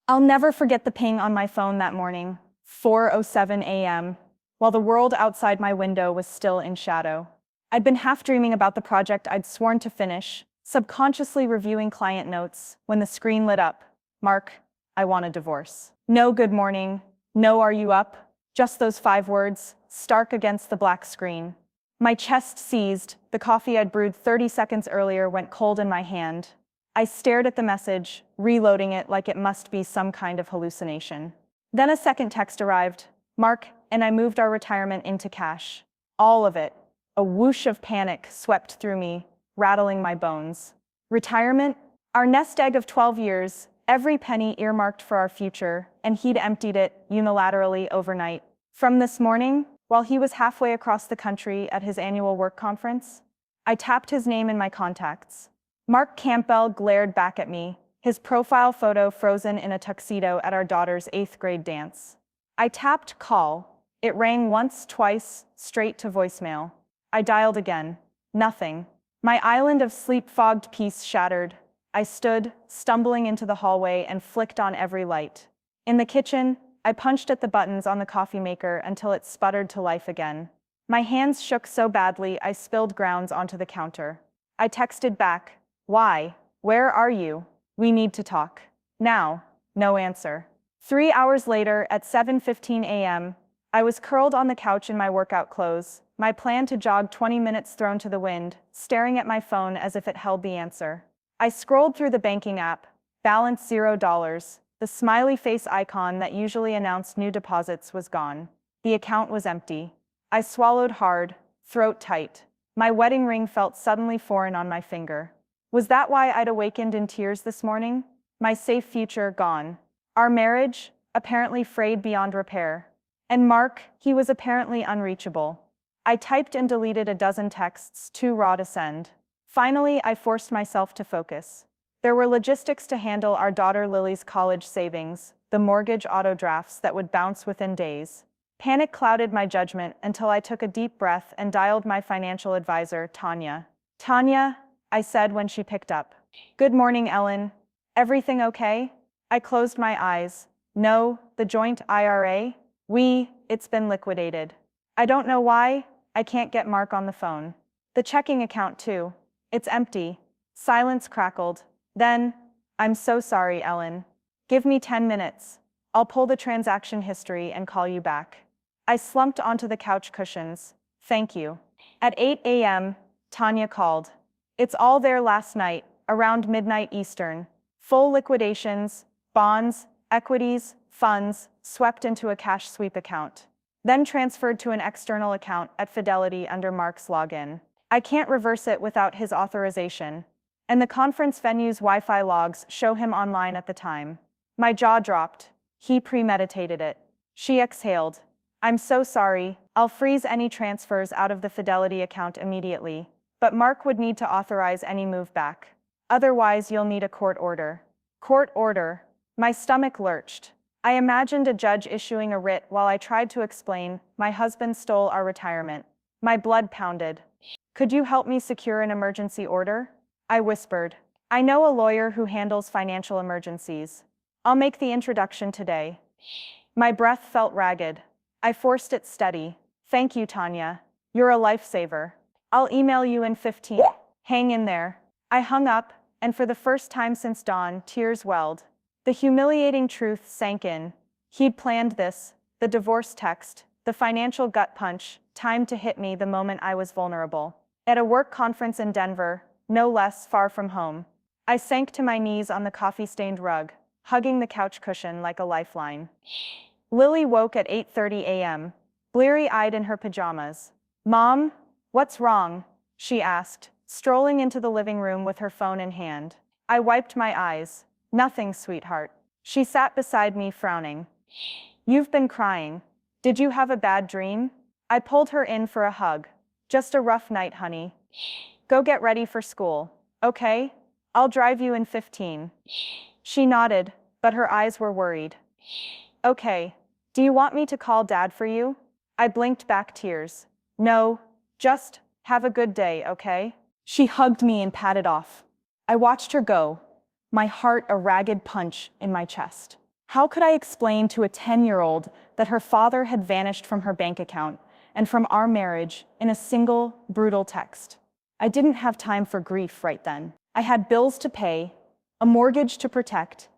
I'll never forget the ping on my phone that morning, 4:07 a.m., while the world outside my window was still in shadow. I'd been half dreaming about the project I'd sworn to finish, subconsciously reviewing client notes, when the screen lit up. Mark, I want a divorce. No good morning, no are you up? Just those 5 words, stark against the black screen. My chest seized, the coffee I'd brewed 30 seconds earlier went cold in my hand. I stared at the message, reloading it like it must be some kind of hallucination. Then a second text arrived. Mark and I moved our retirement into cash. All of it. A whoosh of panic swept through me, rattling my bones. Retirement? Our nest egg of 12 years, every penny earmarked for our future, and he'd emptied it unilaterally overnight. From this morning, while he was halfway across the country at his annual work conference, I tapped his name in my contacts. Mark Campbell glared back at me, his profile photo frozen in a tuxedo at our daughter's 8th grade dance. I tapped call. It rang once, twice, straight to voicemail. I dialed again. Nothing. My island of sleep-fogged peace shattered. I stood, stumbling into the hallway, and flicked on every light. In the kitchen, I punched at the buttons on the coffee maker until it sputtered to life again. My hands shook so badly I spilled grounds onto the counter. I texted back. Why? Where are you? We need to talk. Now. No answer. 3 hours later, at 7:15 a.m., I was curled on the couch in my workout clothes, my plan to jog 20 minutes thrown to the wind, staring at my phone as if it held the answer. I scrolled through the banking app, balance $0. The smiley face icon that usually announced new deposits was gone. The account was empty. I swallowed hard, throat tight. My wedding ring felt suddenly foreign on my finger. Was that why I'd awakened in tears this morning? My safe future gone. Our marriage, apparently frayed beyond repair. And Mark, he was apparently unreachable. I typed and deleted a dozen texts, too raw to send. Finally, I forced myself to focus. There were logistics to handle our daughter Lily's college savings, the mortgage auto drafts that would bounce within days. Panic clouded my judgment until I took a deep breath and dialed my financial advisor, Tanya. Tanya, I said when she picked up. Good morning, Ellen. Everything okay? I closed my eyes. No, the joint IRA? It's been liquidated. I don't know why, I can't get Mark on the phone. The checking account too. It's empty. Silence crackled. Then, I'm so sorry, Ellen. Give me 10 minutes. I'll pull the transaction history and call you back. I slumped onto the couch cushions. Thank you. At 8 a.m., Tanya called. It's all there last night, around midnight Eastern. Full liquidations, bonds, equities, funds, swept into a cash sweep account. Then transferred to an external account at Fidelity under Mark's login. I can't reverse it without his authorization. And the conference venue's Wi-Fi logs show him online at the time. My jaw dropped. He premeditated it. She exhaled. I'm so sorry, I'll freeze any transfers out of the Fidelity account immediately. But Mark would need to authorize any move back. Otherwise, you'll need a court order. Court order? My stomach lurched. I imagined a judge issuing a writ while I tried to explain, my husband stole our retirement. My blood pounded. Could you help me secure an emergency order? I whispered. I know a lawyer who handles financial emergencies. I'll make the introduction today. My breath felt ragged. I forced it steady. Thank you, Tanya. You're a lifesaver. I'll email you in 15. Hang in there. I hung up, and for the first time since dawn, tears welled. The humiliating truth sank in. He'd planned this, the divorce text, the financial gut punch, timed to hit me the moment I was vulnerable. At a work conference in Denver, no less far from home, I sank to my knees on the coffee-stained rug, hugging the couch cushion like a lifeline. Lily woke at 8:30 a.m., bleary-eyed in her pajamas. Mom, what's wrong? She asked, strolling into the living room with her phone in hand. I wiped my eyes. Nothing, sweetheart. She sat beside me, frowning. You've been crying. Did you have a bad dream? I pulled her in for a hug. Just a rough night, honey. Go get ready for school, okay? I'll drive you in 15. She nodded, but her eyes were worried. Okay. Do you want me to call Dad for you? I blinked back tears. No, just have a good day, okay? She hugged me and patted off. I watched her go, my heart a ragged punch in my chest. How could I explain to a 10-year-old that her father had vanished from her bank account and from our marriage in a single, brutal text? I didn't have time for grief right then. I had bills to pay, a mortgage to protect,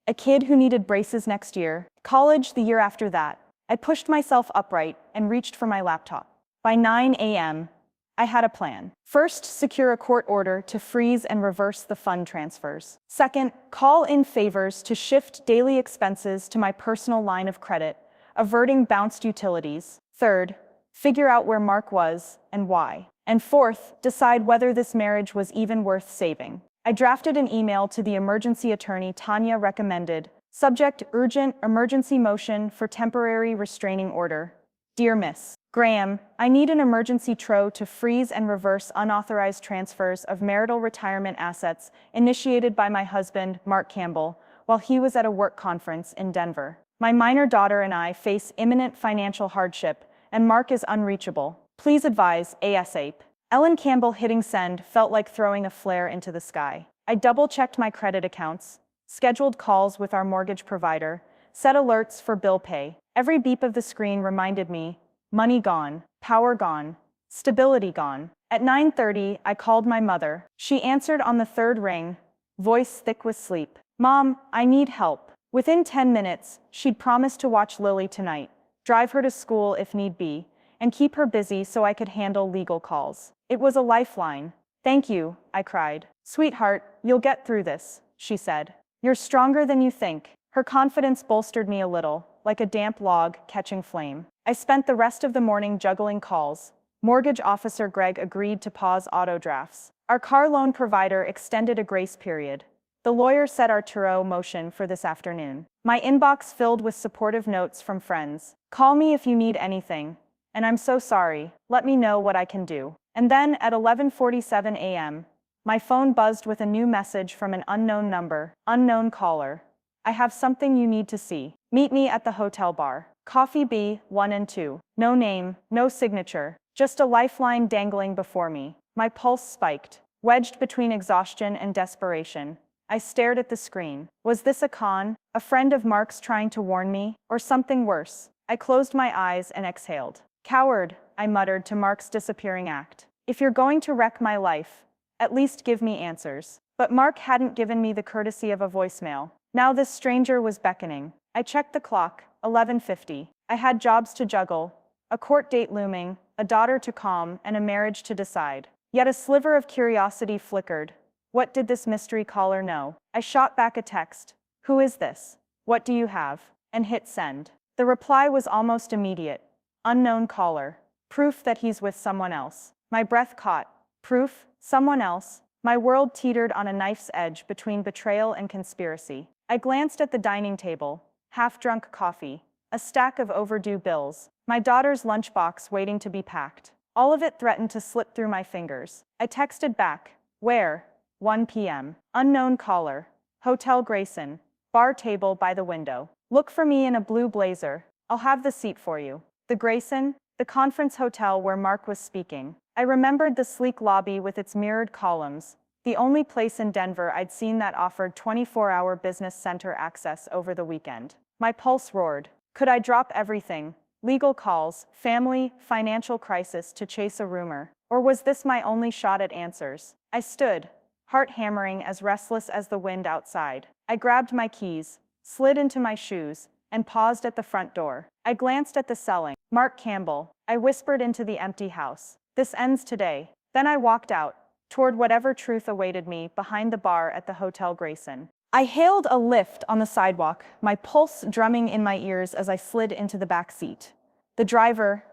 a kid who needed braces next year, college the year after that. I pushed myself upright and reached for my laptop. By 9 a.m., I had a plan. First, secure a court order to freeze and reverse the fund transfers. Second, call in favors to shift daily expenses to my personal line of credit, averting bounced utilities. Third, figure out where Mark was and why. And fourth, decide whether this marriage was even worth saving. I drafted an email to the emergency attorney Tanya recommended. Subject: urgent emergency motion for temporary restraining order. Dear Miss Graham, I need an emergency TRO to freeze and reverse unauthorized transfers of marital retirement assets initiated by my husband, Mark Campbell, while he was at a work conference in Denver. My minor daughter and I face imminent financial hardship, and Mark is unreachable. Please advise ASAP. Ellen Campbell hitting send felt like throwing a flare into the sky. I double-checked my credit accounts, scheduled calls with our mortgage provider, set alerts for bill pay. Every beep of the screen reminded me, money gone, power gone, stability gone. At 9:30, I called my mother. She answered on the third ring, voice thick with sleep. Mom, I need help. Within 10 minutes, she'd promised to watch Lily tonight, drive her to school if need be, and keep her busy so I could handle legal calls. It was a lifeline. Thank you, I cried. Sweetheart, you'll get through this, she said. You're stronger than you think. Her confidence bolstered me a little, like a damp log catching flame. I spent the rest of the morning juggling calls. Mortgage officer Greg agreed to pause auto drafts. Our car loan provider extended a grace period. The lawyer set our TRO motion for this afternoon. My inbox filled with supportive notes from friends. Call me if you need anything. And I'm so sorry. Let me know what I can do. And then at 11:47 a.m., my phone buzzed with a new message from an unknown number. Unknown caller. I have something you need to see. Meet me at the hotel bar. Coffee B1 and 2. No name, no signature, just a lifeline dangling before me. My pulse spiked, wedged between exhaustion and desperation. I stared at the screen. Was this a con? A friend of Mark's trying to warn me? Or something worse? I closed my eyes and exhaled. Coward, I muttered to Mark's disappearing act. If you're going to wreck my life, at least give me answers. But Mark hadn't given me the courtesy of a voicemail. Now this stranger was beckoning. I checked the clock, 11:50. I had jobs to juggle, a court date looming, a daughter to calm, and a marriage to decide. Yet a sliver of curiosity flickered. What did this mystery caller know? I shot back a text. Who is this? What do you have? And hit send. The reply was almost immediate. Unknown caller. Proof that he's with someone else. My breath caught. Proof? Someone else? My world teetered on a knife's edge between betrayal and conspiracy. I glanced at the dining table. Half-drunk coffee. A stack of overdue bills. My daughter's lunchbox waiting to be packed. All of it threatened to slip through my fingers. I texted back. Where? 1 p.m. Unknown caller. Hotel Grayson. Bar table by the window. Look for me in a blue blazer. I'll have the seat for you. The Grayson? The conference hotel where Mark was speaking. I remembered the sleek lobby with its mirrored columns, the only place in Denver I'd seen that offered 24-hour business center access over the weekend. My pulse roared. Could I drop everything? Legal calls, family, financial crisis to chase a rumor? Or was this my only shot at answers? I stood, heart hammering, as restless as the wind outside. I grabbed my keys, slid into my shoes, and paused at the front door. I glanced at the ceiling. Mark Campbell. I whispered into the empty house. This ends today. Then I walked out, toward whatever truth awaited me behind the bar at the Hotel Grayson. I hailed a lift on the sidewalk, my pulse drumming in my ears as I slid into the back seat. The driver,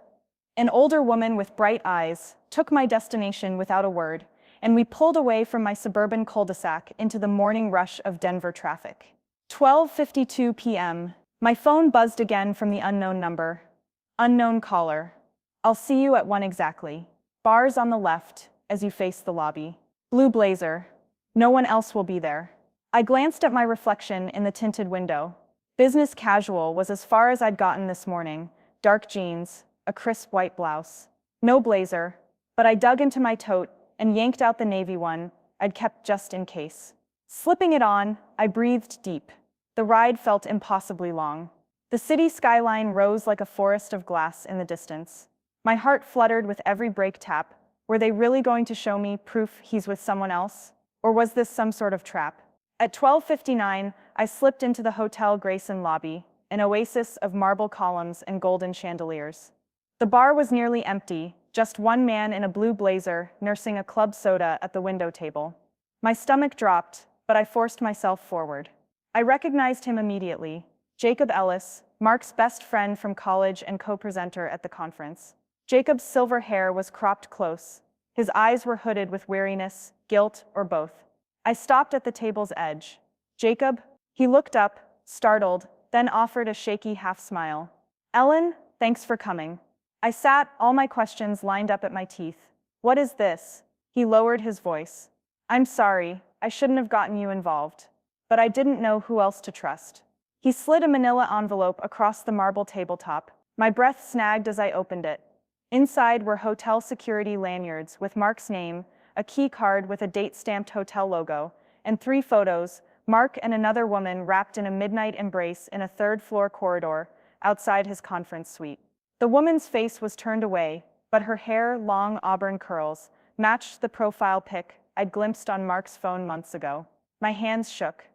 an older woman with bright eyes, took my destination without a word, and we pulled away from my suburban cul-de-sac into the morning rush of Denver traffic. 12:52 p.m. My phone buzzed again from the unknown number. Unknown caller. I'll see you at 1 exactly. Bars on the left, as you face the lobby. Blue blazer. No one else will be there. I glanced at my reflection in the tinted window. Business casual was as far as I'd gotten this morning. Dark jeans, a crisp white blouse. No blazer, but I dug into my tote and yanked out the navy one I'd kept just in case. Slipping it on, I breathed deep. The ride felt impossibly long. The city skyline rose like a forest of glass in the distance. My heart fluttered with every brake tap. Were they really going to show me proof he's with someone else? Or was this some sort of trap? At 12:59, I slipped into the Hotel Grayson lobby, an oasis of marble columns and golden chandeliers. The bar was nearly empty, just one man in a blue blazer nursing a club soda at the window table. My stomach dropped, but I forced myself forward. I recognized him immediately. Jacob Ellis, Mark's best friend from college and co-presenter at the conference. Jacob's silver hair was cropped close. His eyes were hooded with weariness, guilt, or both. I stopped at the table's edge. "Jacob?" He looked up, startled, then offered a shaky half-smile. "Ellen, thanks for coming." I sat, all my questions lined up at my teeth. "What is this?" He lowered his voice. "I'm sorry, I shouldn't have gotten you involved. But I didn't know who else to trust." He slid a manila envelope across the marble tabletop. My breath snagged as I opened it. Inside were hotel security lanyards with Mark's name, a key card with a date-stamped hotel logo, and 3 photos, Mark and another woman wrapped in a midnight embrace in a third-floor corridor outside his conference suite. The woman's face was turned away, but her hair, long auburn curls, matched the profile pic I'd glimpsed on Mark's phone months ago. My hands shook.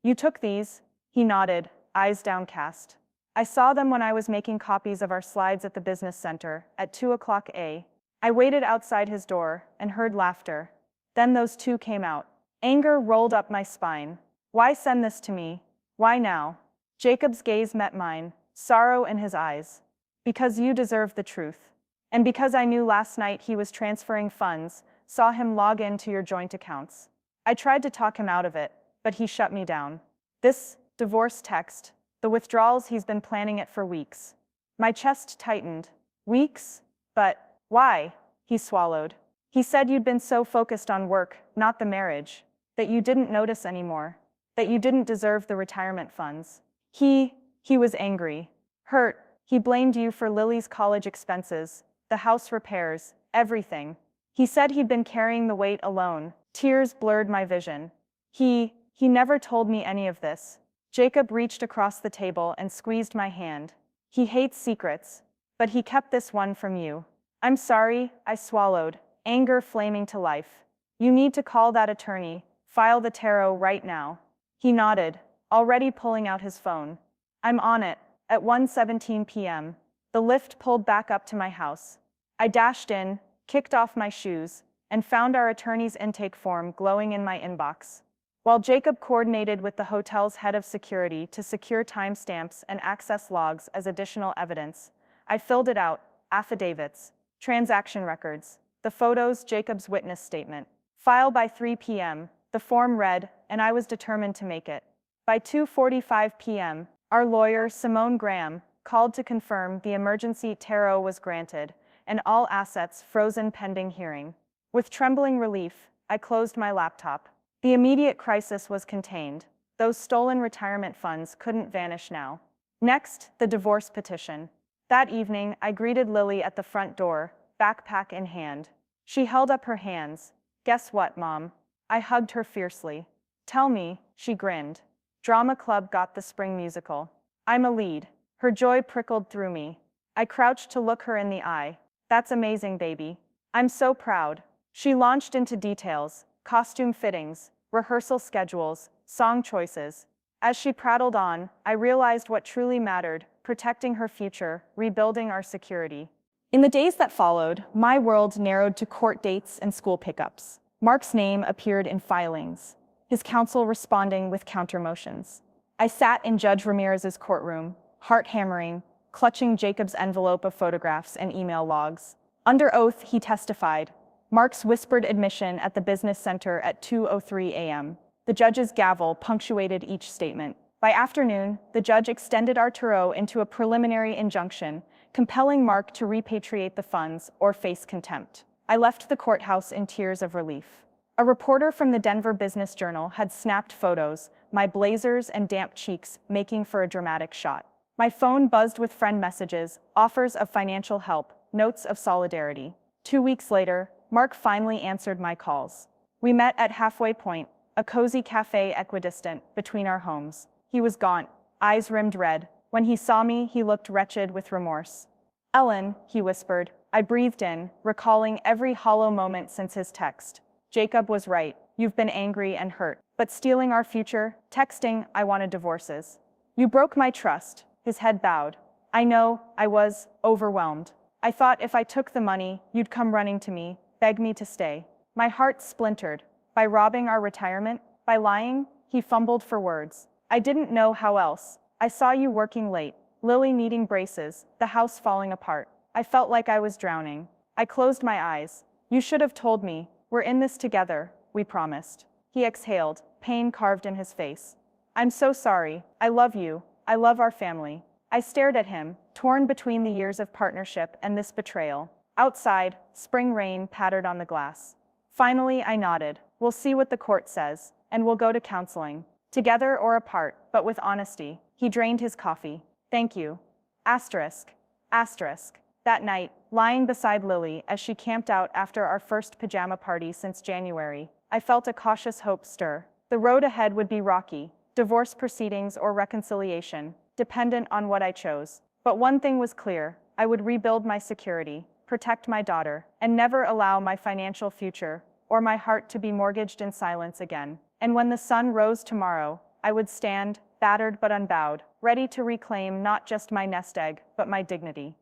You took these?" He nodded, eyes downcast. "I saw them when I was making copies of our slides at the business center at 2:00 a.m. I waited outside his door and heard laughter. Then those 2 came out. Anger rolled up my spine. Why send this to me? Why now?" Jacob's gaze met mine, sorrow in his eyes. "Because you deserve the truth. And because I knew last night he was transferring funds, saw him log into your joint accounts. I tried to talk him out of it, but he shut me down. This divorce text, the withdrawals, he's been planning it for weeks." My chest tightened. "Weeks? But why?" He swallowed. "He said you'd been so focused on work, not the marriage, that you didn't notice anymore, that you didn't deserve the retirement funds. He was angry, hurt. He blamed you for Lily's college expenses, the house repairs, everything. He said he'd been carrying the weight alone." Tears blurred my vision. He never told me any of this." Jacob reached across the table and squeezed my hand. "He hates secrets, but he kept this one from you." "I'm sorry," I swallowed, anger flaming to life. "You need to call that attorney, file the tarot right now." He nodded, already pulling out his phone. "I'm on it." At 1:17 p.m., the lift pulled back up to my house. I dashed in, kicked off my shoes, and found our attorney's intake form glowing in my inbox. While Jacob coordinated with the hotel's head of security to secure timestamps and access logs as additional evidence, I filled it out: affidavits, transaction records, the photos, Jacob's witness statement. File by 3 p.m., the form read, and I was determined to make it. By 2:45 p.m., our lawyer, Simone Graham, called to confirm the emergency tarot was granted and all assets frozen pending hearing. With trembling relief, I closed my laptop. The immediate crisis was contained. Those stolen retirement funds couldn't vanish now. Next, the divorce petition. That evening, I greeted Lily at the front door, backpack in hand. She held up her hands. "Guess what, Mom?" I hugged her fiercely. "Tell me," she grinned. "Drama club got the spring musical. I'm a lead." Her joy prickled through me. I crouched to look her in the eye. "That's amazing, baby. I'm so proud." She launched into details: costume fittings, rehearsal schedules, song choices. As she prattled on, I realized what truly mattered: protecting her future, rebuilding our security. In the days that followed, my world narrowed to court dates and school pickups. Mark's name appeared in filings, his counsel responding with countermotions. I sat in Judge Ramirez's courtroom, heart hammering, clutching Jacob's envelope of photographs and email logs. Under oath, he testified. Mark's whispered admission at the business center at 2:03 a.m. The judge's gavel punctuated each statement. By afternoon, the judge extended our tarot into a preliminary injunction, compelling Mark to repatriate the funds or face contempt. I left the courthouse in tears of relief. A reporter from the Denver Business Journal had snapped photos, my blazers and damp cheeks making for a dramatic shot. My phone buzzed with friend messages, offers of financial help, notes of solidarity. 2 weeks later, Mark finally answered my calls. We met at halfway point, a cozy cafe equidistant between our homes. He was gaunt, eyes rimmed red. When he saw me, he looked wretched with remorse. Ellen, he whispered. I breathed in, recalling every hollow moment since his text. Jacob was right. You've been angry and hurt. But stealing our future, texting, I wanted divorces. You broke my trust. His head bowed. I know, I was overwhelmed. I thought if I took the money, you'd come running to me, beg me to stay. My heart splintered. By robbing our retirement? By lying? He fumbled for words. I didn't know how else. I saw you working late, Lily needing braces, the house falling apart. I felt like I was drowning. I closed my eyes. You should have told me. We're in this together, we promised. He exhaled, pain carved in his face. I'm so sorry. I love you. I love our family. I stared at him, torn between the years of partnership and this betrayal. Outside, spring rain pattered on the glass. Finally, I nodded. We'll see what the court says, and we'll go to counseling. Together or apart, but with honesty. He drained his coffee. Thank you. Asterisk. Asterisk. That night, lying beside Lily as she camped out after our first pajama party since January, I felt a cautious hope stir. The road ahead would be rocky, divorce proceedings or reconciliation, dependent on what I chose. But one thing was clear, I would rebuild my security, protect my daughter, and never allow my financial future or my heart to be mortgaged in silence again. And when the sun rose tomorrow, I would stand, battered but unbowed, ready to reclaim not just my nest egg, but my dignity.